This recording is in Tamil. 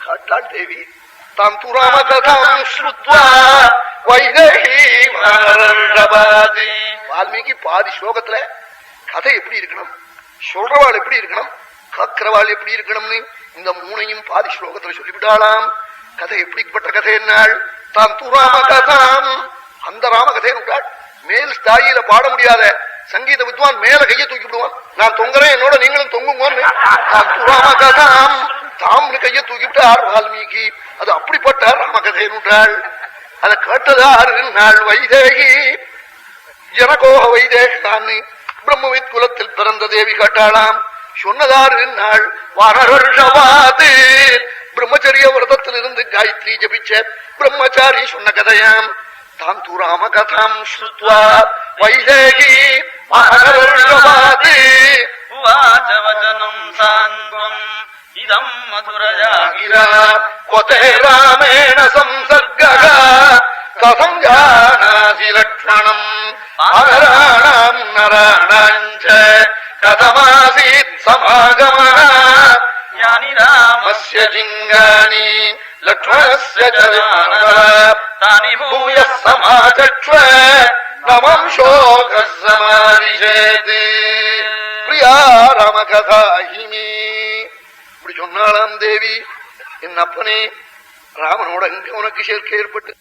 காட்டாள் தேவி. தாம் துராம கதாம் ஸ்ருத்வா வைதேகி மரண்டபாதி. வால்மீகி பாதி ஸ்லோகத்துல கதை எப்படி இருக்கணும், சொல்றவாள் எப்படி இருக்கணும், காக்கிறவாள் எப்படி இருக்கணும்னு இந்த மூணையும் பாதி ஸ்லோகத்துல சொல்லிவிட்டாளாம். கதை எப்படிப்பட்ட கதை என்னாள்? தாம் துராம கதாம், அந்த ராமகதை விட்டாள். மேல் ஸ்தாயில பாட முடியாத சங்கீத வித்வான் மேல கையை தூக்கி விடுவான். நான் தொங்குறேன், என்னோட நீங்களும் தொங்குங்கன்னு. ராமகதாம் தாம்னு கையை தூக்கி விட்டார் வால்மீகி. அது அப்படிப்பட்ட ராமகதை விட்டாள். அதை கேட்டதாரு நாள் வைதேகி ஜனகோக வைதேகான்னு பிரம்மவித் குலத்தில் பிறந்த தேவி கேட்டாளாம். சொன்னதாரு நாள் வானர்ஷவாது பிரம்மச்சரிய விரதத்தில் இருந்து காயத்ரி ஜபிச்ச பிரம்மச்சாரி சொன்ன கதையாம். தாம் துராம கதாம் ஸ்ருத்வா வைதேகி வானர்ஷவாது வாசவஜனம் சாந்தம் இதம் மதுரஜாகிரா கொதே ராமேண சம்சர்கः கதம் ஜானாசி லக்ஷ்மணம் அனராணாம் நராணாஞ்ச கதமாசீத் சமாகமः யானி ராமஸ்ய ஜிங்கானி லக்ஷ்மணஸ்ய ஜானः தானி பூயः சமாச்சக்ஷ்வ நமம் சோகஸ் சமாரிஷேத் பிரியா ராமகதாஹிமி. இப்படி சொன்னாலாம் தேவி. என் அப்பனே ராமனோட எங்க உனக்கு சேர்க்கை ஏற்பட்டு